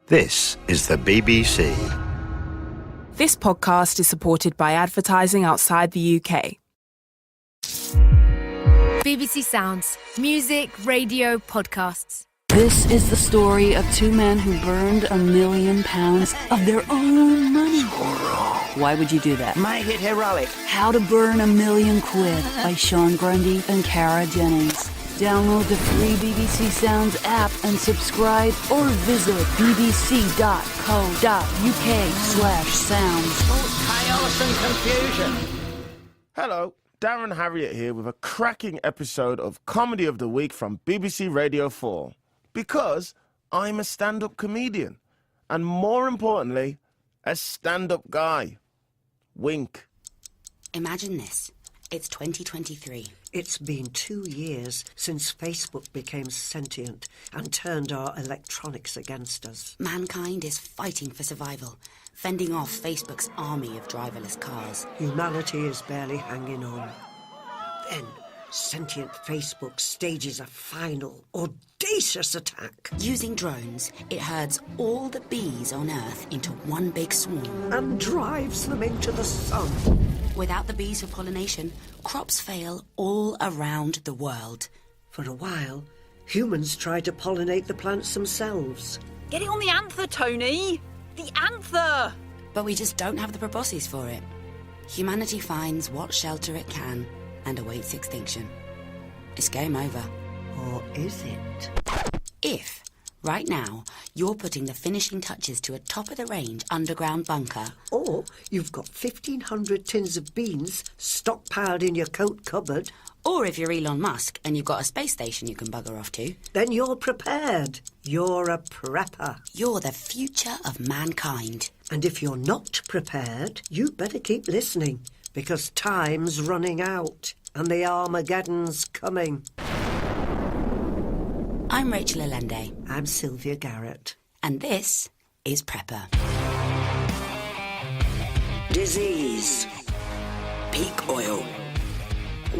This is the BBC. This podcast is supported by advertising outside the UK. BBC Sounds. Music, radio, podcasts. This is the story of two men who burned £1 million of their own money. Why would you do that? Make it heroic. How to Burn £1 Million by Sean Grundy and Cara Jennings. Download the free BBC Sounds app and subscribe, or visit bbc.co.uk/sounds. Chaos and confusion. Hello, Darren Harriott here with a cracking episode of Comedy of the Week from BBC Radio 4. Because I'm a stand-up comedian. And more importantly, a stand-up guy. Wink. Imagine this. It's 2023. It's been 2 years since Facebook became sentient and turned our electronics against us. Mankind is fighting for survival, fending off Facebook's army of driverless cars. Humanity is barely hanging on. Then, sentient Facebook stages a final, audacious attack. Using drones, it herds all the bees on Earth into one big swarm. And drives them into the sun. Without the bees for pollination, crops fail all around the world. For a while, humans try to pollinate the plants themselves. Get it on the anther, Tony! The anther! But we just don't have the proboscis for it. Humanity finds what shelter it can and awaits extinction. It's game over. Or is it? If, right now, you're putting the finishing touches to a top-of-the-range underground bunker... Or you've got 1,500 tins of beans stockpiled in your coat cupboard. Or if you're Elon Musk and you've got a space station you can bugger off to... Then you're prepared. You're a prepper. You're the future of mankind. And if you're not prepared, you better keep listening, because time's running out and the Armageddon's coming. I'm Rachel Allende. I'm Sylvia Garrett. And this is Prepper. Disease. Peak oil.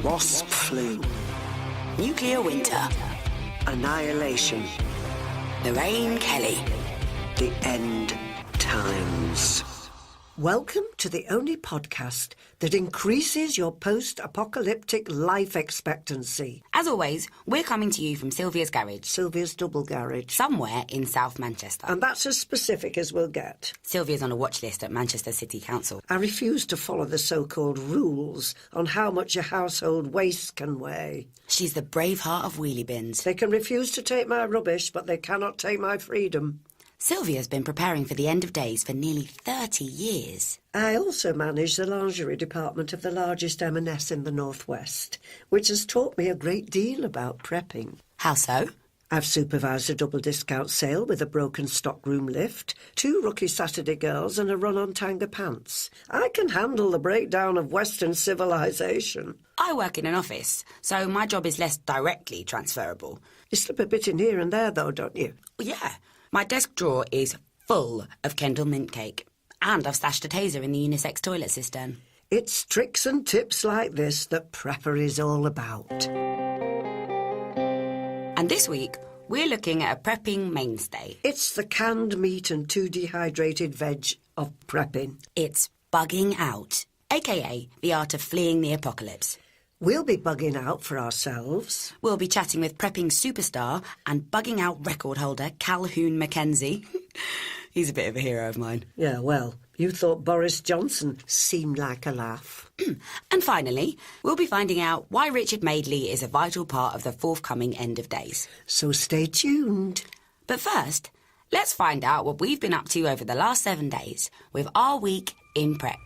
Wasp flu. Nuclear winter. Annihilation. Lorraine Kelly. The end times. Welcome to the only podcast that increases your post-apocalyptic life expectancy. As always, we're coming to you from Sylvia's garage. Sylvia's double garage. Somewhere in South Manchester. And that's as specific as we'll get. Sylvia's on a watch list at Manchester City Council. I refuse to follow the so-called rules on how much a household waste can weigh. She's the brave heart of wheelie bins. They can refuse to take my rubbish, but they cannot take my freedom. Sylvia's been preparing for the end of days for nearly 30 years. I also manage the lingerie department of the largest M&S in the Northwest, which has taught me a great deal about prepping. How so? I've supervised a double discount sale with a broken stockroom lift, 2 rookie Saturday girls and a run on tanga pants. I can handle the breakdown of Western civilization. I work in an office, so my job is less directly transferable. You slip a bit in here and there, though, don't you? Yeah. My desk drawer is full of Kendall mint cake. And I've stashed a taser in the unisex toilet cistern. It's tricks and tips like this that Prepper is all about. And this week, we're looking at a prepping mainstay. It's the canned meat and 2 dehydrated veg of prepping. It's bugging out, a.k.a. the art of fleeing the apocalypse. We'll be bugging out for ourselves. We'll be chatting with prepping superstar and bugging out record holder Calhoun Mackenzie. He's a bit of a hero of mine. Yeah, well, you thought Boris Johnson seemed like a laugh. And finally, we'll be finding out why Richard Madeley is a vital part of the forthcoming end of days. So stay tuned. But first, let's find out what we've been up to over the last 7 days with our week in prep.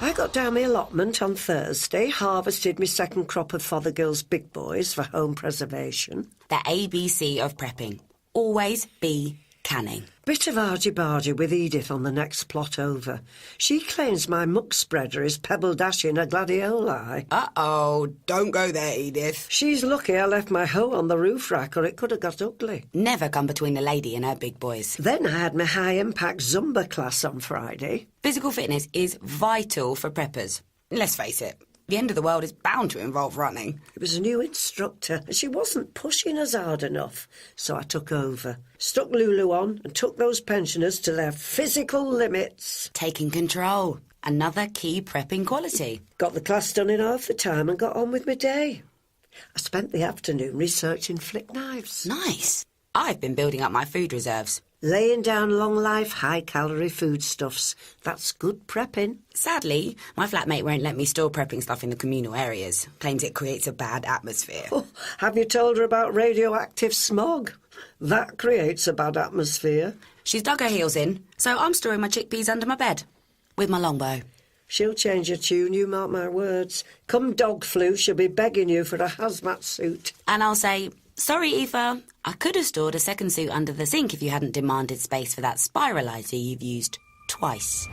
I got down my allotment on Thursday, harvested my second crop of Fothergill's big boys for home preservation. The ABC of prepping. Always be canning. Bit of argy-bargy with Edith on the next plot over. She claims my muck spreader is pebble dashing a gladioli. Uh-oh, don't go there, Edith. She's lucky I left my hoe on the roof rack or it could have got ugly. Never come between the lady and her big boys. Then I had my high-impact Zumba class on Friday. Physical fitness is vital for preppers. Let's face it, The end of the world is bound to involve running. It was a new instructor, and she wasn't pushing us hard enough, so I took over. Stuck Lulu on and took those pensioners to their physical limits. Taking control. Another key prepping quality. Got the class done in half the time and got on with my day. I spent the afternoon researching flick knives. Nice. I've been building up my food reserves. Laying down long-life, high-calorie foodstuffs. That's good prepping. Sadly, my flatmate won't let me store prepping stuff in the communal areas. Claims it creates a bad atmosphere. Oh, have you told her about radioactive smog? That creates a bad atmosphere. She's dug her heels in, so I'm storing my chickpeas under my bed. With my longbow. She'll change her tune, you mark my words. Come dog flu, she'll be begging you for a hazmat suit. And I'll say, sorry, Aoife, I could have stored a second suit under the sink if you hadn't demanded space for that spiraliser you've used twice.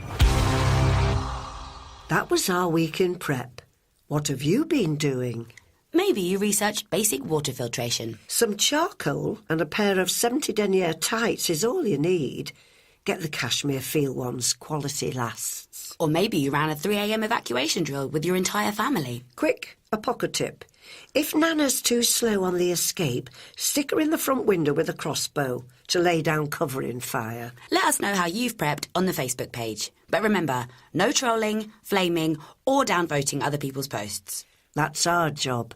That was our week in prep. What have you been doing? Maybe you researched basic water filtration. Some charcoal and a pair of 70 denier tights is all you need. Get the cashmere feel ones, quality lasts. Or maybe you ran a 3 a.m. evacuation drill with your entire family. Quick, a pocket tip. If Nana's too slow on the escape, stick her in the front window with a crossbow to lay down covering fire. Let us know how you've prepped on the Facebook page. But remember, no trolling, flaming, or downvoting other people's posts. That's our job.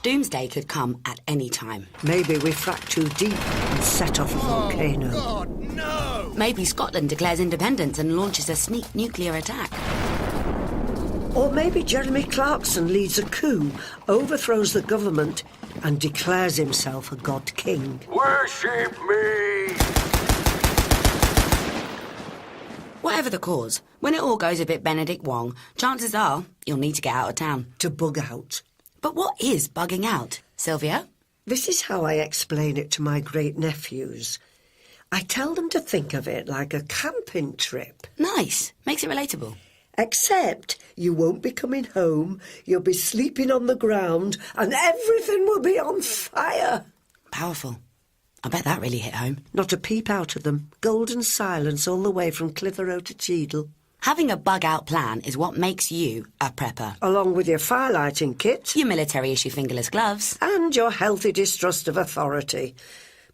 Doomsday could come at any time. Maybe we frack too deep and set off a volcano. God, no! Maybe Scotland declares independence and launches a sneak nuclear attack. Or maybe Jeremy Clarkson leads a coup, overthrows the government and declares himself a god king. Worship me! Whatever the cause, when it all goes a bit Benedict Wong, chances are you'll need to get out of town. To bug out. But what is bugging out, Sylvia? This is how I explain it to my great-nephews. I tell them to think of it like a camping trip. Nice. Makes it relatable. Except you won't be coming home, you'll be sleeping on the ground, and everything will be on fire. Powerful. I bet that really hit home. Not a peep out of them. Golden silence all the way from Clitheroe to Cheadle. Having a bug-out plan is what makes you a prepper. Along with your firelighting kit. Your military-issue fingerless gloves. And your healthy distrust of authority.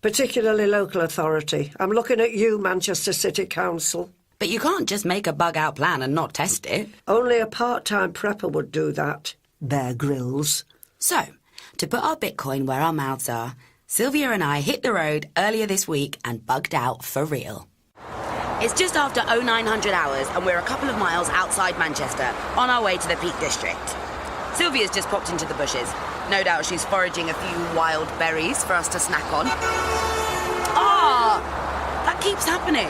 Particularly local authority. I'm looking at you, Manchester City Council. But you can't just make a bug-out plan and not test it. Only a part-time prepper would do that. Bear Grylls. So, to put our Bitcoin where our mouths are, Sylvia and I hit the road earlier this week and bugged out for real. It's just after 0900 hours and we're a couple of miles outside Manchester, on our way to the Peak District. Sylvia's just popped into the bushes. No doubt she's foraging a few wild berries for us to snack on. That keeps happening.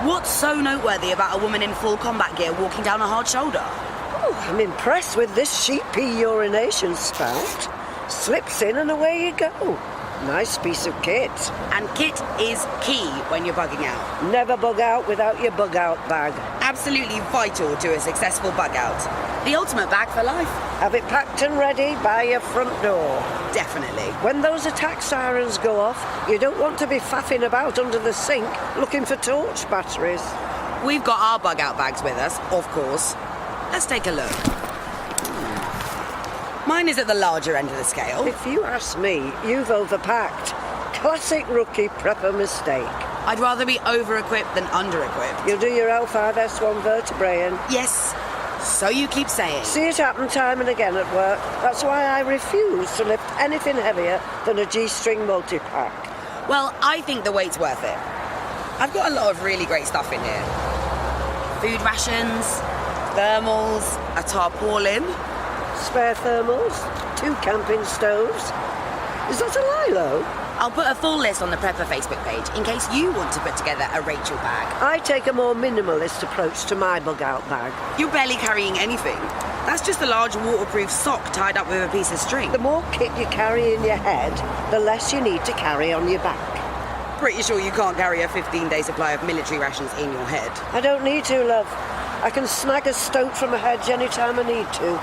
What's so noteworthy about a woman in full combat gear walking down a hard shoulder? Oh, I'm impressed with this sheepy urination spout. Slips in and away you go. Nice piece of kit. And kit is key when you're bugging out. Never bug out without your bug out bag. Absolutely vital to a successful bug out. The ultimate bag for life. Have it packed and ready by your front door. Definitely. When those attack sirens go off, you don't want to be faffing about under the sink looking for torch batteries. We've got our bug out bags with us, of course. Let's take a look. Mine is at the larger end of the scale. If you ask me, you've overpacked. Classic rookie prepper mistake. I'd rather be over-equipped than under-equipped. You'll do your L5S1 vertebrae in. Yes, so you keep saying. See it happen time and again at work. That's why I refuse to lift anything heavier than a G-string multi-pack. Well, I think the weight's worth it. I've got a lot of really great stuff in here. Food rations, thermals, a tarpaulin. Spare thermals, 2 camping stoves. Is that a Lilo? I'll put a full list on the Prepper Facebook page in case you want to put together a Rachel bag. I take a more minimalist approach to my bug-out bag. You're barely carrying anything. That's just a large waterproof sock tied up with a piece of string. The more kit you carry in your head, the less you need to carry on your back. Pretty sure you can't carry a 15-day supply of military rations in your head. I don't need to, love. I can snag a stoat from a hedge any time I need to.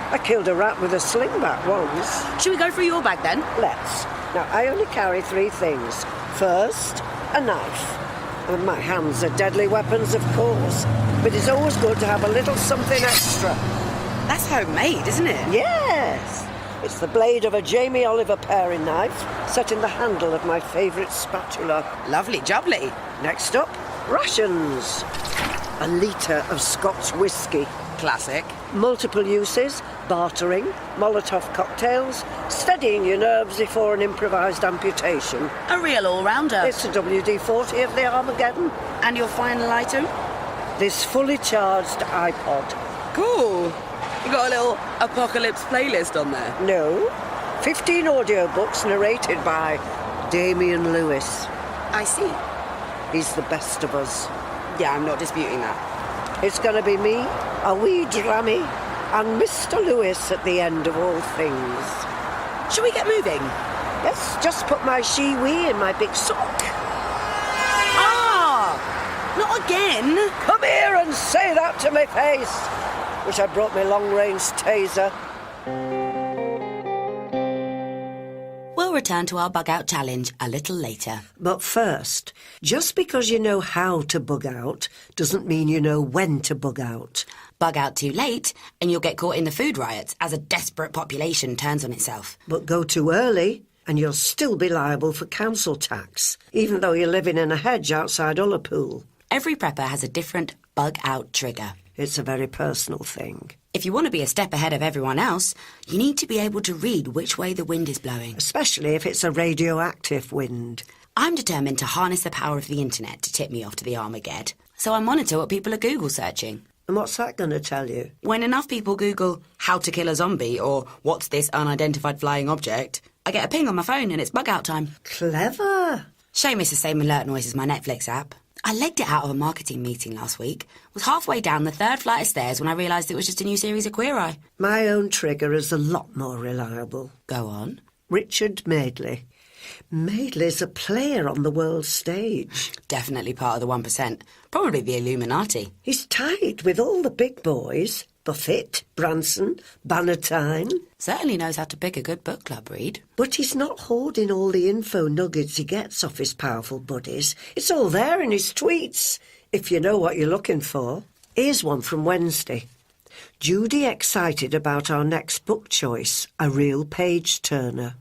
I killed a rat with a slingback once. Should we go through your bag then? Let's. Now, I only carry 3 things. First, a knife. And my hands are deadly weapons, of course. But it's always good to have a little something extra. That's homemade, isn't it? Yes! It's the blade of a Jamie Oliver paring knife set in the handle of my favourite spatula. Lovely jubbly. Next up, rations. A litre of Scotch whisky. Classic. Multiple uses, bartering, Molotov cocktails, steadying your nerves before an improvised amputation. A real all-rounder. It's a WD-40 of the Armageddon. And your final item? This fully charged iPod. Cool. You got a little apocalypse playlist on there? No. 15 audiobooks narrated by Damian Lewis. I see. He's the best of us. Yeah, I'm not disputing that. It's going to be me, a wee drammy, and Mr. Lewis at the end of all things. Shall we get moving? Yes, just put my she-wee in my big sock. Ah! Not again! Come here and say that to my face. Wish I brought my long-range taser. We'll return to our bug-out challenge a little later. But first, just because you know how to bug out doesn't mean you know when to bug out. Bug out too late, and you'll get caught in the food riots as a desperate population turns on itself. But go too early, and you'll still be liable for council tax, even though you're living in a hedge outside Ullapool. Every prepper has a different bug-out trigger. It's a very personal thing. If you want to be a step ahead of everyone else, you need to be able to read which way the wind is blowing. Especially if it's a radioactive wind. I'm determined to harness the power of the internet to tip me off to the Armageddon. So I monitor what people are Google searching. And what's that going to tell you? When enough people Google how to kill a zombie or what's this unidentified flying object, I get a ping on my phone and it's bug-out time. Clever. Shame it's the same alert noise as my Netflix app. I legged it out of a marketing meeting last week. Was halfway down the 3rd flight of stairs when I realised it was just a new series of Queer Eye. My own trigger is a lot more reliable. Go on. Richard Madeley. Madeley's a player on the world stage. Definitely part of the 1%. Probably the Illuminati. He's tight with all the big boys. Buffett, Branson, Bannatyne. Certainly knows how to pick a good book club read. But he's not hoarding all the info nuggets he gets off his powerful buddies. It's all there in his tweets, if you know what you're looking for. Here's one from Wednesday. Judy excited about our next book choice, a real page-turner.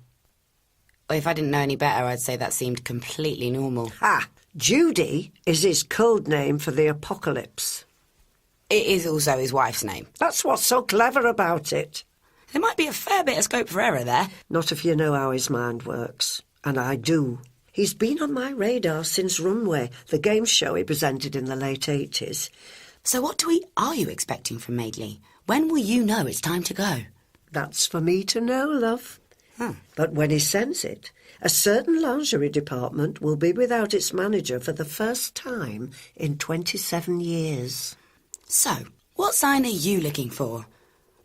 If I didn't know any better, I'd say that seemed completely normal. Ha! Judy is his code name for the apocalypse. It is also his wife's name. That's what's so clever about it. There might be a fair bit of scope for error there. Not if you know how his mind works. And I do. He's been on my radar since Runway, the game show he presented in the late 80s. So what are you expecting from Madeley? When will you know it's time to go? That's for me to know, love. But when he sends it, a certain lingerie department will be without its manager for the first time in 27 years. So, what sign are you looking for?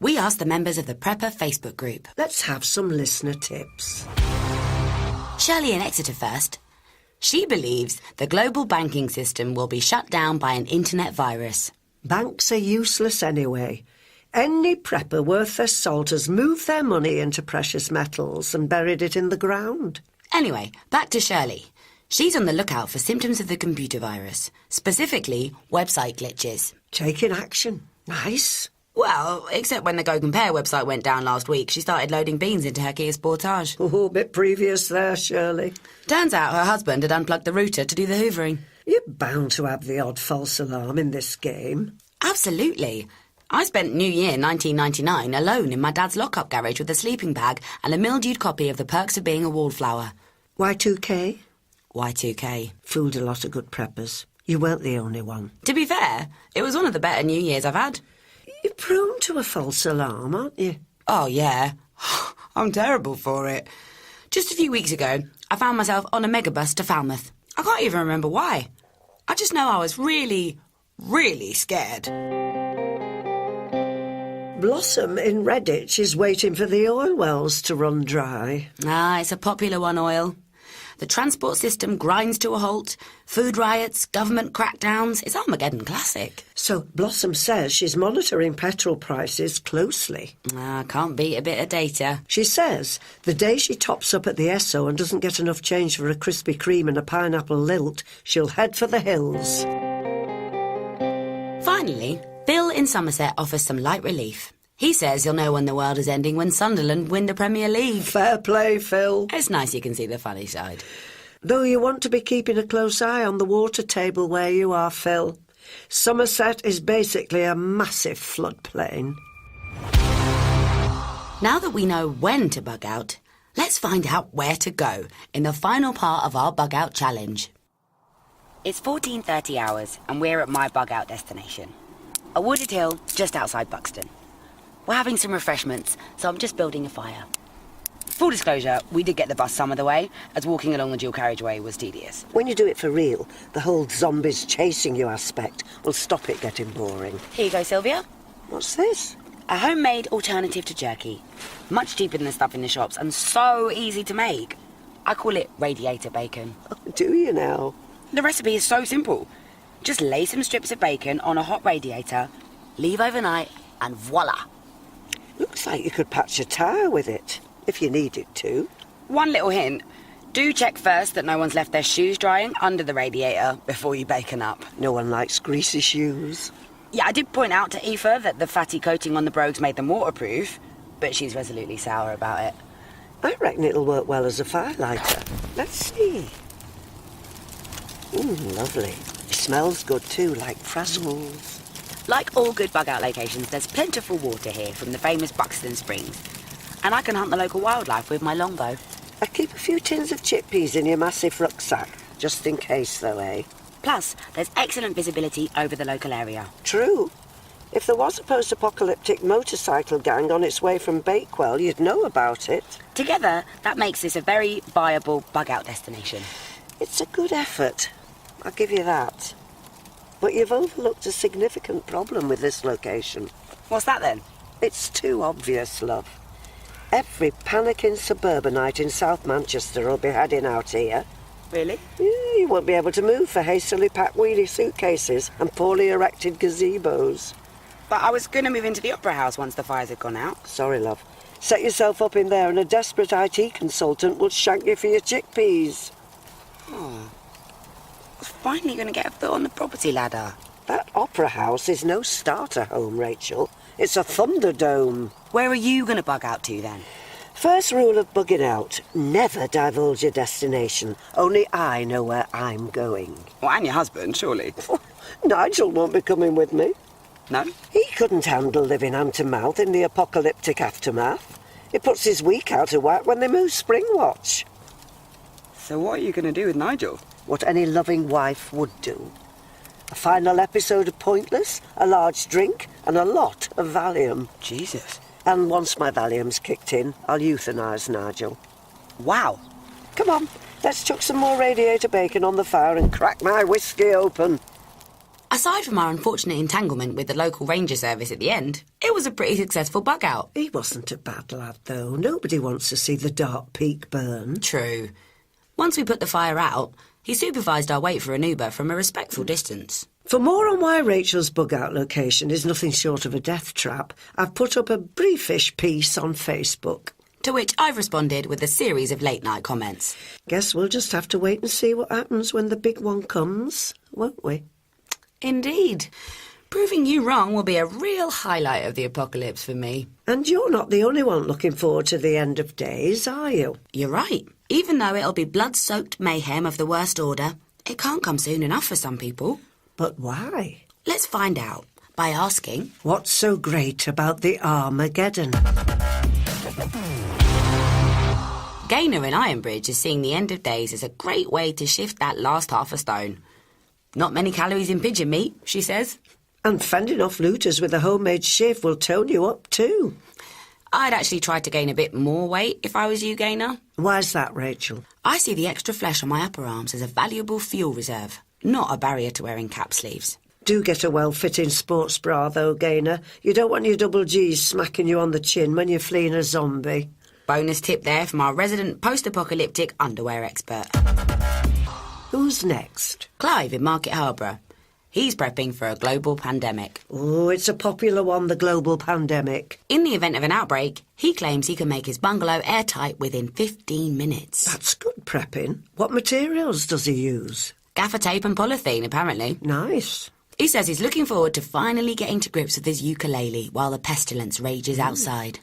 We asked the members of the Prepper Facebook group. Let's have some listener tips. Shirley in Exeter first. She believes the global banking system will be shut down by an internet virus. Banks are useless anyway. Any prepper worth their salt has moved their money into precious metals and buried it in the ground. Anyway, back to Shirley. She's on the lookout for symptoms of the computer virus, specifically website glitches. Taking action. Nice. Well, except when the Go Compare website went down last week, she started loading beans into her Kia Sportage. Oh, a bit previous there, Shirley. Turns out her husband had unplugged the router to do the hoovering. You're bound to have the odd false alarm in this game. Absolutely. I spent New Year 1999 alone in my dad's lock-up garage with a sleeping bag and a mildewed copy of The Perks of Being a Wallflower. Y2K? Y2K. Fooled a lot of good preppers. You weren't the only one. To be fair, it was one of the better New Years I've had. You're prone to a false alarm, aren't you? Oh, yeah. I'm terrible for it. Just a few weeks ago, I found myself on a megabus to Falmouth. I can't even remember why. I just know I was really, really scared. Blossom in Redditch is waiting for the oil wells to run dry. Ah, it's a popular one, oil. The transport system grinds to a halt. Food riots, government crackdowns. It's Armageddon classic. So Blossom says she's monitoring petrol prices closely. Can't beat a bit of data. She says the day she tops up at the Esso and doesn't get enough change for a Krispy Kreme and a pineapple lilt, she'll head for the hills. Finally, Phil in Somerset offers some light relief. He says he'll know when the world is ending when Sunderland win the Premier League. Fair play, Phil. It's nice you can see the funny side. Though you want to be keeping a close eye on the water table where you are, Phil. Somerset is basically a massive floodplain. Now that we know when to bug out, let's find out where to go in the final part of our bug out challenge. It's 14:30 hours and we're at my bug out destination. A wooded hill just outside Buxton. We're having some refreshments, so I'm just building a fire. Full disclosure, we did get the bus some of the way, as walking along the dual carriageway was tedious. When you do it for real, the whole zombies chasing you aspect will stop it getting boring. Here you go, Sylvia. What's this? A homemade alternative to jerky. Much cheaper than the stuff in the shops and so easy to make. I call it radiator bacon. Oh, do you now? The recipe is so simple. Just lay some strips of bacon on a hot radiator, leave overnight, and voila. Looks like you could patch a tyre with it, if you needed to. One little hint. Do check first that no one's left their shoes drying under the radiator before you bacon up. No one likes greasy shoes. Yeah, I did point out to Aoife that the fatty coating on the brogues made them waterproof, but she's resolutely sour about it. I reckon it'll work well as a firelighter. Let's see. Lovely. It smells good too, like frazzles. Like all good bug-out locations, there's plentiful water here from the famous Buxton Springs. And I can hunt the local wildlife with my longbow. I keep a few tins of chickpeas in your massive rucksack, just in case though, eh? Plus, there's excellent visibility over the local area. True. If there was a post-apocalyptic motorcycle gang on its way from Bakewell, you'd know about it. Together, that makes this a very viable bug-out destination. It's a good effort. I'll give you that. But you've overlooked a significant problem with this location. What's that then? It's too obvious, love. Every panicking suburbanite in South Manchester will be heading out here. Really? Yeah, you won't be able to move for hastily packed wheelie suitcases and poorly erected gazebos. But I was going to move into the Opera House once the fires had gone out. Sorry, love. Set yourself up in there and a desperate IT consultant will shank you for your chickpeas. Oh. I was finally going to get a foot on the property ladder. That Opera House is no starter home, Rachel. It's a Thunderdome. Where are you going to bug out to, then? First rule of bugging out, never divulge your destination. Only I know where I'm going. Well, and your husband, surely. Nigel won't be coming with me. No? He couldn't handle living hand-to-mouth in the apocalyptic aftermath. It puts his week out of whack when they move Springwatch. So what are you going to do with Nigel? What any loving wife would do. A final episode of Pointless, a large drink, and a lot of Valium. Jesus. And once my Valium's kicked in, I'll euthanise Nigel. Wow. Come on, let's chuck some more radiator bacon on the fire and crack my whiskey open. Aside from our unfortunate entanglement with the local ranger service at the end, it was a pretty successful bug out. He wasn't a bad lad, though. Nobody wants to see the dark peak burn. True. Once we put the fire out, he supervised our wait for an Uber from a respectful distance. For more on why Rachel's bug-out location is nothing short of a death trap, I've put up a briefish piece on Facebook. To which I've responded with a series of late-night comments. Guess we'll just have to wait and see what happens when the big one comes, won't we? Indeed. Proving you wrong will be a real highlight of the apocalypse for me. And you're not the only one looking forward to the end of days, are you? You're right. Even though it'll be blood-soaked mayhem of the worst order, it can't come soon enough for some people. But why? Let's find out by asking... What's so great about the Armageddon? Gaynor in Ironbridge is seeing the end of days as a great way to shift that last half a stone. Not many calories in pigeon meat, she says. And fending off looters with a homemade shiv will tone you up too. I'd actually try to gain a bit more weight if I was you, Gaynor. Why's that, Rachel? I see the extra flesh on my upper arms as a valuable fuel reserve, not a barrier to wearing cap sleeves. Do get a well-fitting sports bra, though, Gaynor. You don't want your double G's smacking you on the chin when you're fleeing a zombie. Bonus tip there from our resident post-apocalyptic underwear expert. Who's next? Clive in Market Harborough. He's prepping for a global pandemic. Oh, it's a popular one, the global pandemic. In the event of an outbreak, he claims he can make his bungalow airtight within 15 minutes. That's good prepping. What materials does he use? Gaffer tape and polythene, apparently. Nice. He says he's looking forward to finally getting to grips with his ukulele while the pestilence rages outside.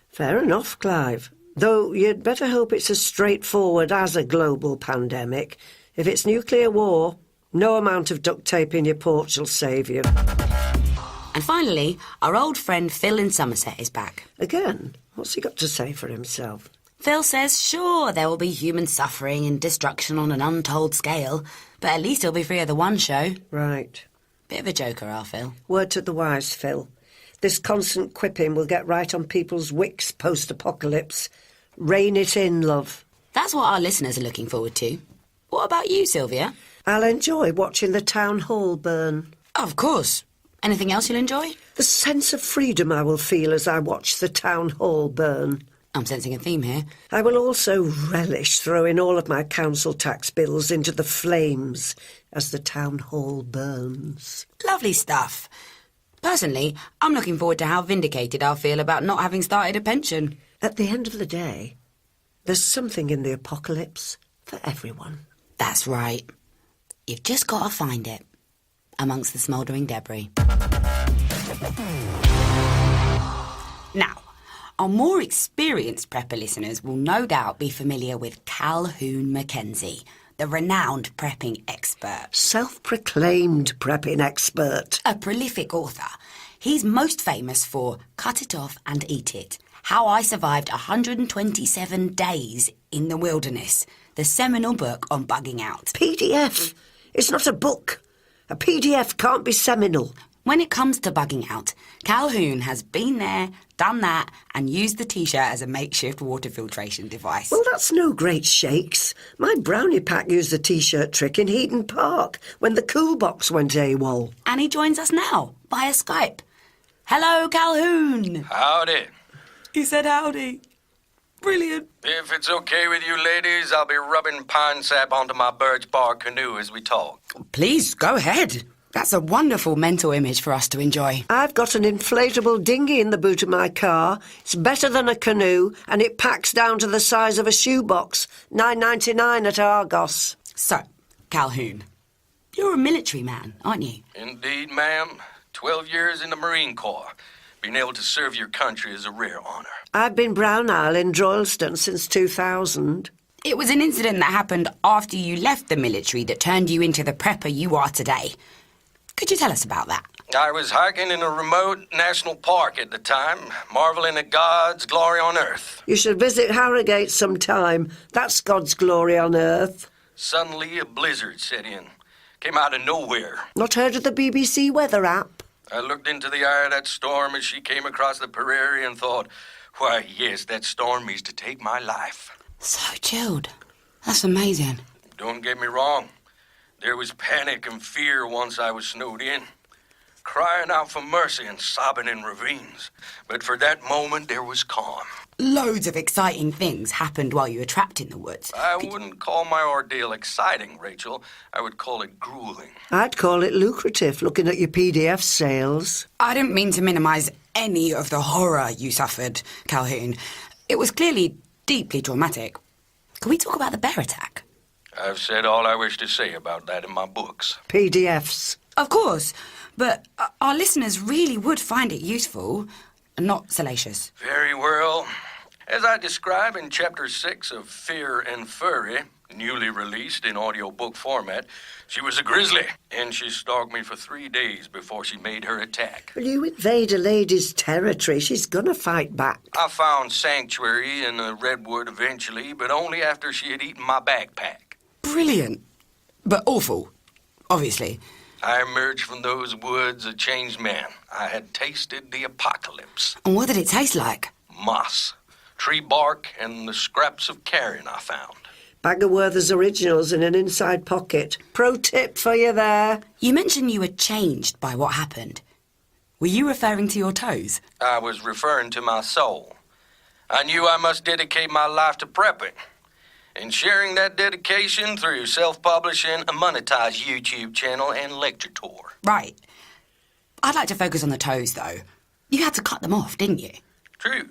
Fair enough, Clive. Though you'd better hope it's as straightforward as a global pandemic. If it's nuclear war, no amount of duct tape in your porch will save you. And finally, our old friend Phil in Somerset is back. Again? What's he got to say for himself? Phil says, sure, there will be human suffering and destruction on an untold scale, but at least he'll be free of the one show. Right. Bit of a joker, our Phil. Word to the wise, Phil. This constant quipping will get right on people's wicks post-apocalypse. Rein it in, love. That's what our listeners are looking forward to. What about you, Sylvia? I'll enjoy watching the town hall burn. Of course. Anything else you'll enjoy? The sense of freedom I will feel as I watch the town hall burn. I'm sensing a theme here. I will also relish throwing all of my council tax bills into the flames as the town hall burns. Lovely stuff. Personally, I'm looking forward to how vindicated I'll feel about not having started a pension. At the end of the day, there's something in the apocalypse for everyone. That's right. You've just got to find it amongst the smouldering debris. Now, our more experienced prepper listeners will no doubt be familiar with Calhoun Mackenzie, the renowned prepping expert. Self-proclaimed prepping expert. A prolific author. He's most famous for Cut It Off and Eat It, How I Survived 127 Days in the Wilderness, the seminal book on bugging out. PDF. It's not a book. A PDF can't be seminal. When it comes to bugging out, Calhoun has been there, done that, and used the T-shirt as a makeshift water filtration device. Well, that's no great shakes. My brownie pack used the T-shirt trick in Heaton Park when the cool box went AWOL. And he joins us now, via Skype. Hello, Calhoun. Howdy. He said howdy. Brilliant. If it's okay with you ladies, I'll be rubbing pine sap onto my birch bark canoe as we talk. Please, go ahead. That's a wonderful mental image for us to enjoy. I've got an inflatable dinghy in the boot of my car. It's better than a canoe, and it packs down to the size of a shoebox. $9.99 at Argos. So, Calhoun, you're a military man, aren't you? Indeed, ma'am. 12 years in the Marine Corps. Being able to serve your country is a rare honour. I've been Brown Isle in Droylsden since 2000. It was an incident that happened after you left the military that turned you into the prepper you are today. Could you tell us about that? I was hiking in a remote national park at the time, marveling at God's glory on earth. You should visit Harrogate sometime. That's God's glory on earth. Suddenly, a blizzard set in. Came out of nowhere. Not heard of the BBC weather app? I looked into the eye of that storm as she came across the prairie and thought, why, yes, that storm means to take my life. So chilled. That's amazing. Don't get me wrong. There was panic and fear once I was snowed in, crying out for mercy and sobbing in ravines. But for that moment, there was calm. Loads of exciting things happened while you were trapped in the woods. I wouldn't call my ordeal exciting, Rachel. I would call it grueling. I'd call it lucrative, looking at your PDF sales. I didn't mean to minimise any of the horror you suffered, Calhoun. It was clearly deeply traumatic. Can we talk about the bear attack? I've said all I wish to say about that in my books. PDFs. Of course, but our listeners really would find it useful and not salacious. Very well. As I describe in Chapter 6 of Fear and Fury, newly released in audiobook format, she was a grizzly, and she stalked me for 3 days before she made her attack. Will you invade a lady's territory? She's gonna fight back. I found sanctuary in a redwood eventually, but only after she had eaten my backpack. Brilliant. But awful, obviously. I emerged from those woods a changed man. I had tasted the apocalypse. And what did it taste like? Moss, tree bark, and the scraps of carrion I found. Bag of Werther's Originals in an inside pocket. Pro tip for you there. You mentioned you were changed by what happened. Were you referring to your toes? I was referring to my soul. I knew I must dedicate my life to prepping. And sharing that dedication through self-publishing, a monetized YouTube channel, and lecture tour. Right. I'd like to focus on the toes, though. You had to cut them off, didn't you? True.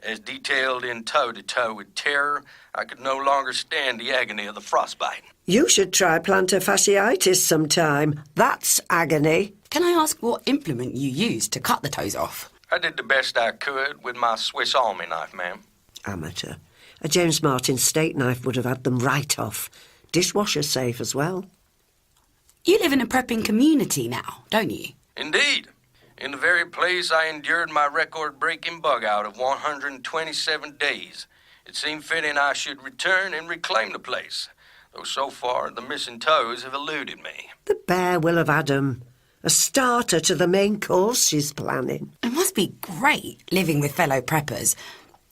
As detailed in Toe-to-Toe with Terror, I could no longer stand the agony of the frostbite. You should try plantar fasciitis sometime. That's agony. Can I ask what implement you used to cut the toes off? I did the best I could with my Swiss Army knife, ma'am. Amateur. A James Martin steak knife would have had them right off. Dishwasher safe as well. You live in a prepping community now, don't you? Indeed. In the very place I endured my record-breaking bug-out of 127 days. It seemed fitting I should return and reclaim the place, though so far the missing toes have eluded me. The bear will have had 'em. A starter to the main course she's planning. It must be great living with fellow preppers.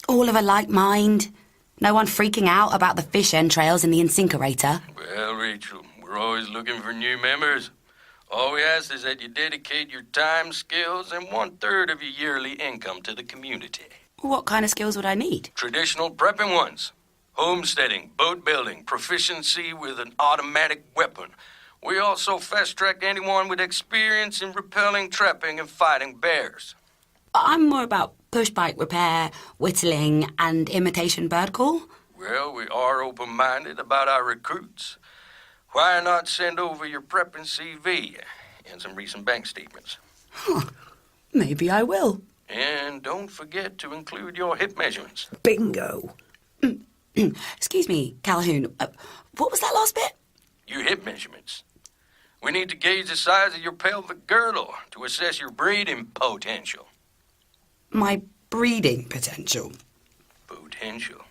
All of a like mind. No one freaking out about the fish entrails in the incinerator. Well, Rachel, we're always looking for new members. All we ask is that you dedicate your time, skills, and 1/3 of your yearly income to the community. What kind of skills would I need? Traditional prepping ones. Homesteading, boat building, proficiency with an automatic weapon. We also fast-track anyone with experience in repelling, trapping, and fighting bears. I'm more about push bike repair, whittling, and imitation bird call. Well, we are open-minded about our recruits. Why not send over your prepping CV and some recent bank statements? Maybe I will. And don't forget to include your hip measurements. Bingo. Excuse me, Calhoun. What was that last bit? Your hip measurements. We need to gauge the size of your pelvic girdle to assess your breeding potential. My breeding potential. Potential.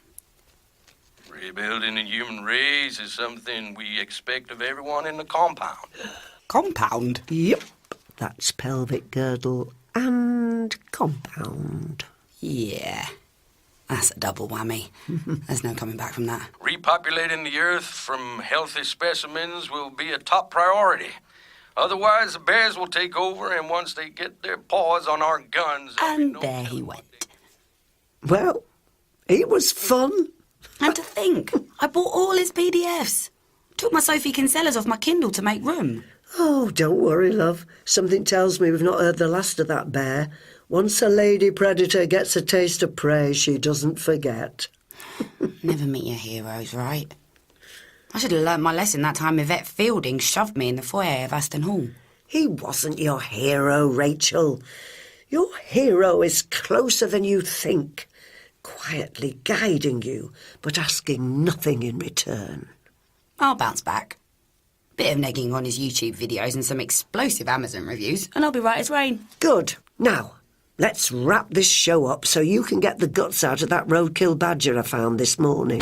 Rebuilding the human race is something we expect of everyone in the compound. Compound? Yep. That's pelvic girdle and compound. Yeah. That's a double whammy. There's no coming back from that. Repopulating the earth from healthy specimens will be a top priority. Otherwise, the bears will take over, and once they get their paws on our guns... And there he went. Well, it was fun. And to think, I bought all his PDFs. Took my Sophie Kinsellas off my Kindle to make room. Oh, don't worry, love. Something tells me we've not heard the last of that bear. Once a lady predator gets a taste of prey, she doesn't forget. Never meet your heroes, right? I should have learnt my lesson that time Yvette Fielding shoved me in the foyer of Aston Hall. He wasn't your hero, Rachel. Your hero is closer than you think, quietly guiding you, but asking nothing in return. I'll bounce back. Bit of negging on his YouTube videos and some explosive Amazon reviews, and I'll be right as rain. Good. Now, let's wrap this show up so you can get the guts out of that roadkill badger I found this morning.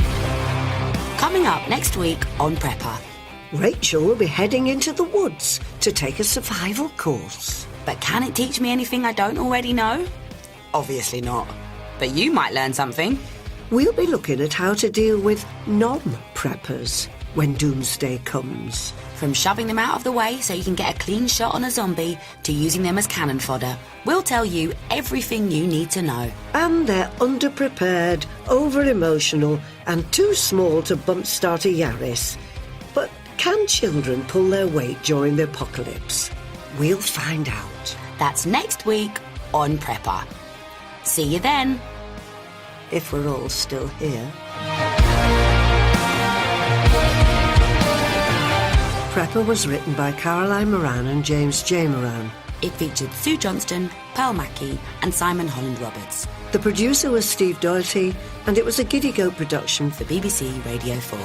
Coming up next week on Prepper. Rachel will be heading into the woods to take a survival course. But can it teach me anything I don't already know? Obviously not. But you might learn something. We'll be looking at how to deal with non-preppers when doomsday comes. From shoving them out of the way so you can get a clean shot on a zombie to using them as cannon fodder, we'll tell you everything you need to know. And they're underprepared, over-emotional, and too small to bump start a Yaris. But can children pull their weight during the apocalypse? We'll find out. That's next week on Prepper. See you then. If we're all still here. Prepper was written by Caroline Moran and James J. Moran. It featured Sue Johnston, Pearl Mackey and Simon Holland-Roberts. The producer was Steve Doherty, and it was a Giddy Goat production for BBC Radio 4.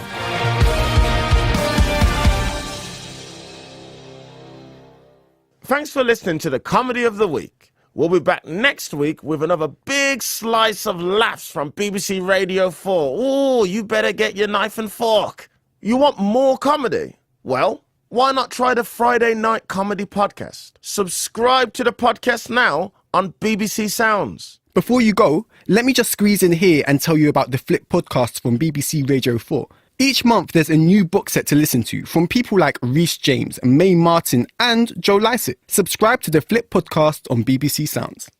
Thanks for listening to the Comedy of the Week. We'll be back next week with another big slice of laughs from BBC Radio 4. Oh, you better get your knife and fork. You want more comedy? Well, why not try the Friday Night Comedy Podcast? Subscribe to the podcast now on BBC Sounds. Before you go, let me just squeeze in here and tell you about the Flip podcast from BBC Radio 4. Each month there's a new book set to listen to from people like Rhys James, Mae Martin and Joe Lycett. Subscribe to the Flip podcast on BBC Sounds.